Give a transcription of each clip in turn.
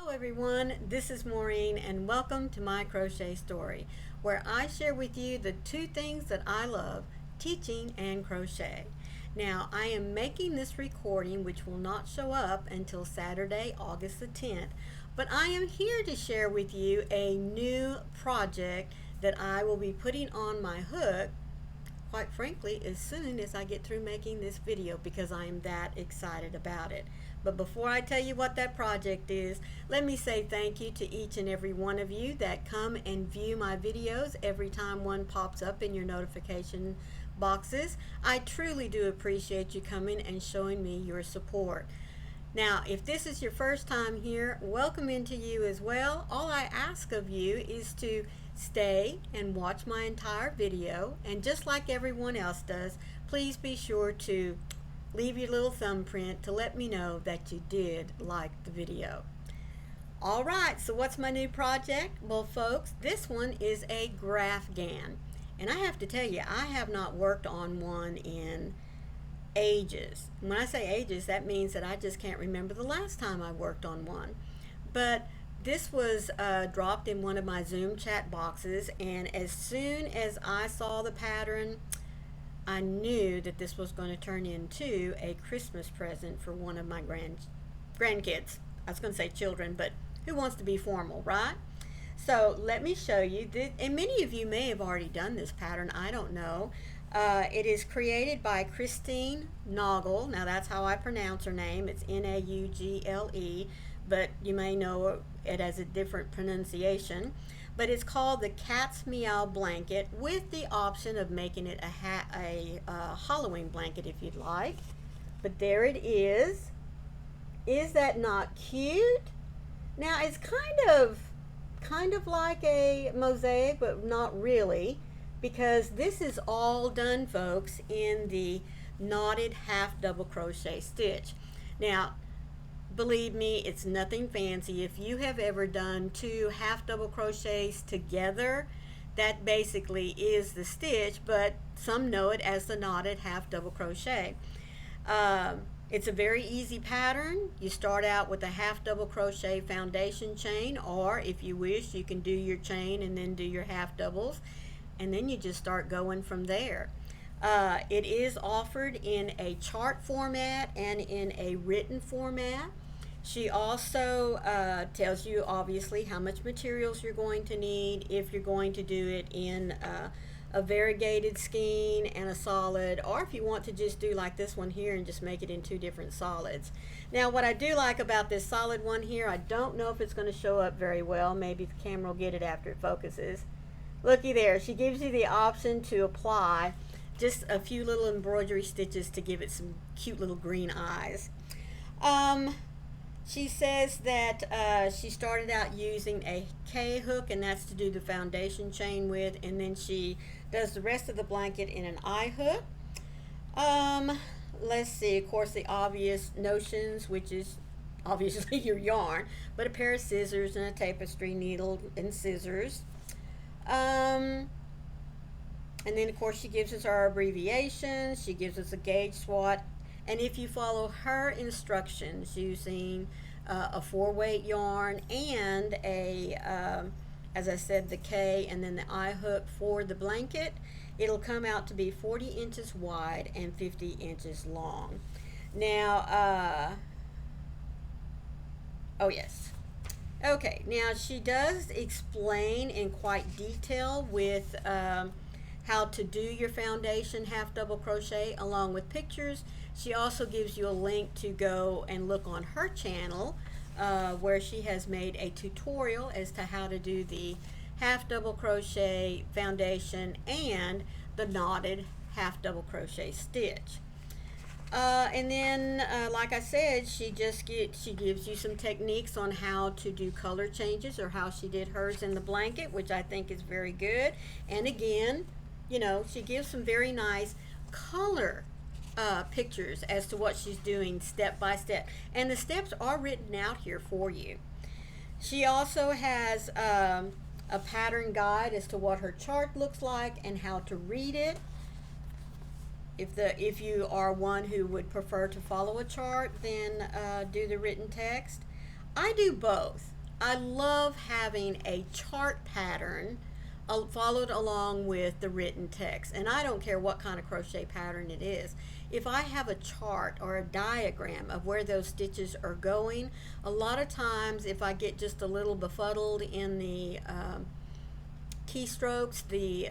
Hello everyone, this is Maureen and welcome to My Crochet Story, where I share with you the two things that I love, teaching and crochet. Now I am making this recording which will not show up until Saturday, August the 10th, but I am here to share with you a new project that I will be putting on my hook, quite frankly, as soon as I get through making this video because I am that excited about it. But before I tell you what that project is, let me say thank you to each and every one of you that come and view my videos every time one pops up in your notification boxes. I truly do appreciate you coming and showing me your support. Now, if this is your first time here, welcome into you as well. All I ask of you is to stay and watch my entire video, and just like everyone else does, please be sure to leave your little thumbprint to let me know that you did like the video. Alright, so what's my new project? Well folks, this one is a GRAPHGAN, and I have to tell you, I have not worked on one in ages. When I say ages, that means that I just can't remember the last time I worked on one. But this was dropped in one of my Zoom chat boxes, and as soon as I saw the pattern, I knew that this was going to turn into a Christmas present for one of my grandkids. I was going to say children, but who wants to be formal, right? So let me show you, and many of you may have already done this pattern, I don't know. It is created by Christine NAUGLE. Now that's how I pronounce her name. It's N-A-U-G-L-E, but you may know it as a different pronunciation. But it's called the Cat's Meow blanket, with the option of making it a Halloween blanket if you'd like. But there it is. Is that not cute? Now it's kind of like a mosaic, but not really, because this is all done, folks, in the knotted half double crochet stitch. Now believe me, it's nothing fancy. If you have ever done two half double crochets together, that basically is the stitch, but some know it as the knotted half double crochet. It's a very easy pattern. You start out with a half double crochet foundation chain, or if you wish, you can do your chain and then do your half doubles, and then you just start going from there. It is offered in a chart format and in a written format. She also tells you obviously how much materials you're going to need, if you're going to do it in a variegated skein and a solid, or if you want to just do like this one here and just make it in two different solids. Now what I do like about this solid one here, I don't know if it's going to show up very well. Maybe the camera will get it after it focuses. Looky there, she gives you the option to apply just a few little embroidery stitches to give it some cute little green eyes. She says that she started out using a K hook, and that's to do the foundation chain with, and then she does the rest of the blanket in an I hook. Let's see, of course the obvious notions, which is obviously your yarn, but a pair of scissors and a tapestry needle and scissors. And then of course she gives us our abbreviations, she gives us a gauge swat, and if you follow her instructions using a 4-weight yarn and a, as I said, the K and then the I hook for the blanket, it'll come out to be 40 inches wide and 50 inches long. Now, oh yes. Okay, now she does explain in quite detail with how to do your foundation half double crochet along with pictures. She also gives you a link to go and look on her channel where she has made a tutorial as to how to do the half double crochet foundation and the knotted half double crochet stitch. And then like I said, she gives you some techniques on how to do color changes, or how she did hers in the blanket, which I think is very good. And again, you know, she gives some very nice color pictures as to what she's doing step by step, and the steps are written out here for you. She also has a pattern guide as to what her chart looks like and how to read it. If you are one who would prefer to follow a chart, then do the written text. I do both. I love having a chart pattern followed along with the written text, and I don't care what kind of crochet pattern it is. If I have a chart or a diagram of where those stitches are going, a lot of times if I get just a little befuddled in the keystrokes, the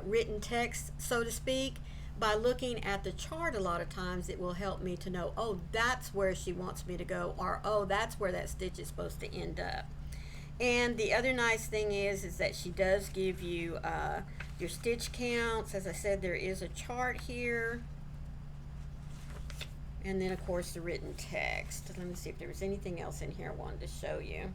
written text, so to speak, by looking at the chart a lot of times it will help me to know, oh, that's where she wants me to go, or oh, that's where that stitch is supposed to end up. And the other nice thing is that she does give you your stitch counts. As I said, there is a chart here. And then, of course, the written text. Let me see if there was anything else in here I wanted to show you.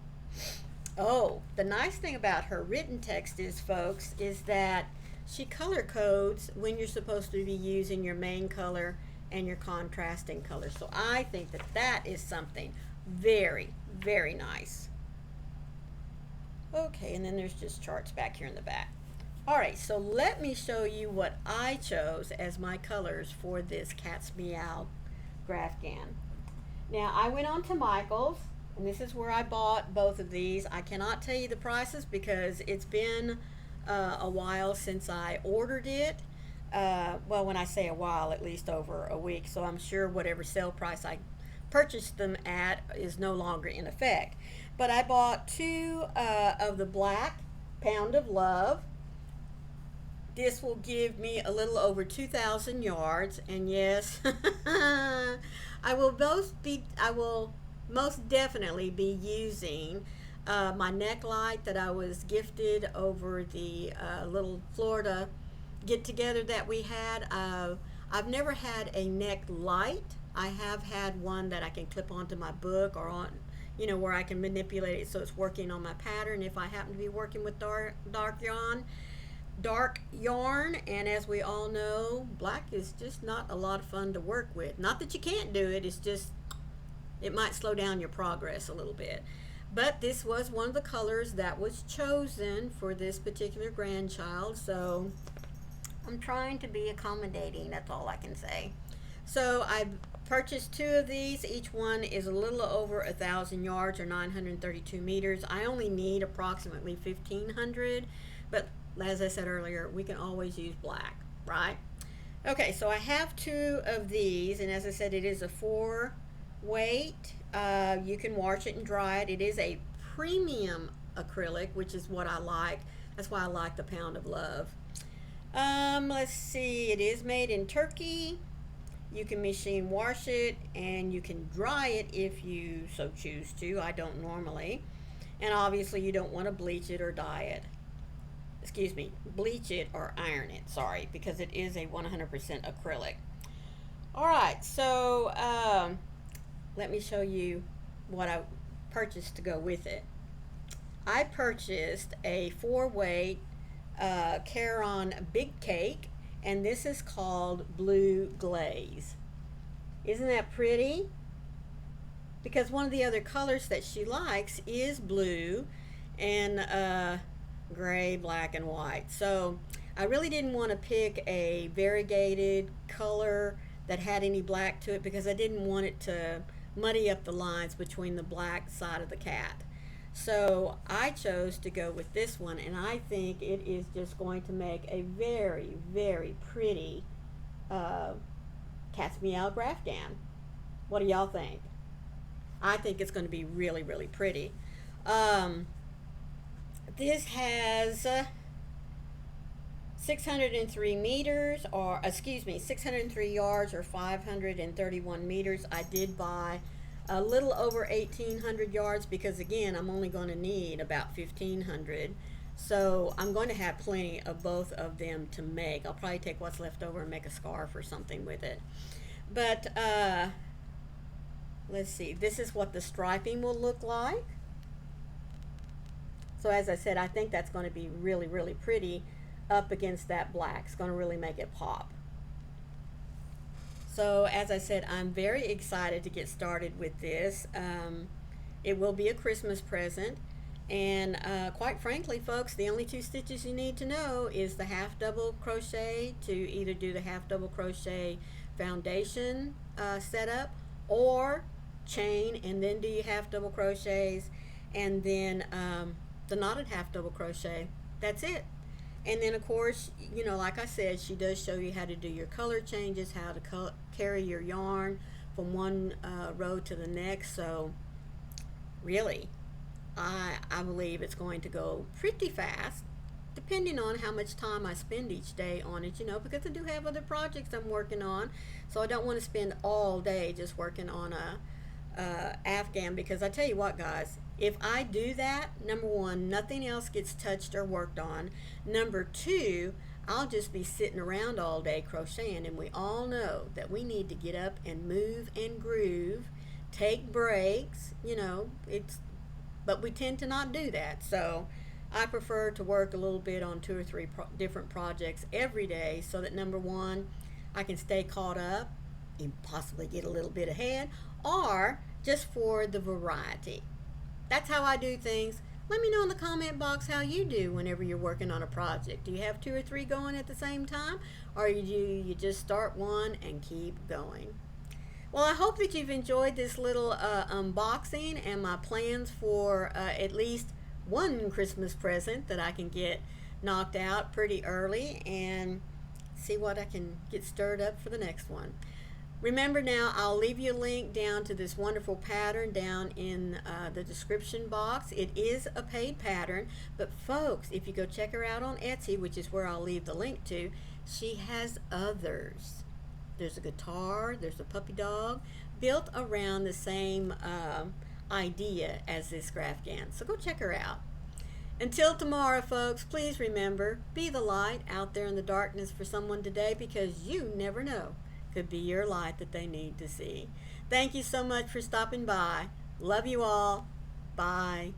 Oh, the nice thing about her written text is, folks, is that she color codes when you're supposed to be using your main color and your contrasting color. So I think that that is something very, very nice. Okay, and then there's just charts back here in the back. All right, so let me show you what I chose as my colors for this Cat's Meow GRAPHGAN. Now, I went on to Michael's, and this is where I bought both of these. I cannot tell you the prices because it's been a while since I ordered it. Well, when I say a while, at least over a week, so I'm sure whatever sale price I purchased them at is no longer in effect. But I bought two of the black Pound of Love. This will give me a little over 2,000 yards, and yes, I will most definitely be using my neck light that I was gifted over the little Florida get-together that we had. I've never had a neck light. I have had one that I can clip onto my book or on, you know, where I can manipulate it so it's working on my pattern if I happen to be working with dark yarn. And as we all know, black is just not a lot of fun to work with. Not that you can't do it, it's just it might slow down your progress a little bit. But this was one of the colors that was chosen for this particular grandchild, so I'm trying to be accommodating, that's all I can say. So I purchased two of these. Each one is a little over 1,000 yards or 932 meters. I only need approximately 1,500, but as I said earlier, we can always use black, right? Okay, so I have two of these, and as I said, it is a 4-weight. You can wash it and dry it. It is a premium acrylic, which is what I like. That's why I like the Pound of Love. Let's see, it is made in Turkey. You can machine wash it, and you can dry it if you so choose to. I don't normally. And obviously you don't want to bleach it or dye it. Excuse me, bleach it or iron it, sorry, because it is a 100% acrylic. Alright, so let me show you what I purchased to go with it. I purchased a 4-weight Caron Big Cake, and this is called Blue Glaze. Isn't that pretty? Because one of the other colors that she likes is blue and gray, black, and white. So I really didn't want to pick a variegated color that had any black to it because I didn't want it to muddy up the lines between the black side of the cat. So I chose to go with this one, and I think it is just going to make a very, very pretty Cat's Meow GRAPHGAN. What do y'all think? I think it's going to be really, really pretty. This has 603 meters, or excuse me, 603 yards or 531 meters. I did buy a little over 1,800 yards because again, I'm only going to need about 1,500. So I'm going to have plenty of both of them to make. I'll probably take what's left over and make a scarf or something with it. But let's see, this is what the striping will look like. So as I said, I think that's going to be really, really pretty up against that black. It's going to really make it pop. So as I said, I'm very excited to get started with this. It will be a Christmas present. And quite frankly, folks, the only 2 stitches you need to know is the half double crochet to either do the half double crochet foundation setup or chain and then do your half double crochets. and then the knotted half double crochet. That's it. And then of course, you know, like I said, she does show you how to do your color changes, how to carry your yarn from one row to the next. So really, I believe it's going to go pretty fast, depending on how much time I spend each day on it, you know, because I do have other projects I'm working on. So I don't want to spend all day just working on a Afghan, because I tell you what, guys, if I do that, number one, nothing else gets touched or worked on. Number two, I'll just be sitting around all day crocheting, and we all know that we need to get up and move and groove, take breaks, you know, but we tend to not do that. So I prefer to work a little bit on 2 or 3 different projects every day, so that number one, I can stay caught up and possibly get a little bit ahead, or just for the variety. That's how I do things. Let me know in the comment box how you do whenever you're working on a project. Do you have 2 or 3 going at the same time, or you just start one and keep going? Well, I hope that you've enjoyed this little unboxing and my plans for at least one Christmas present that I can get knocked out pretty early, and see what I can get stirred up for the next one. Remember now, I'll leave you a link down to this wonderful pattern down in the description box. It is a paid pattern, but folks, if you go check her out on Etsy, which is where I'll leave the link to, she has others. There's a guitar, there's a puppy dog, built around the same idea as this GRAPHGAN. So go check her out. Until tomorrow, folks, please remember, be the light out there in the darkness for someone today, because you never know. Could be your light that they need to see. Thank you so much for stopping by. Love you all. Bye.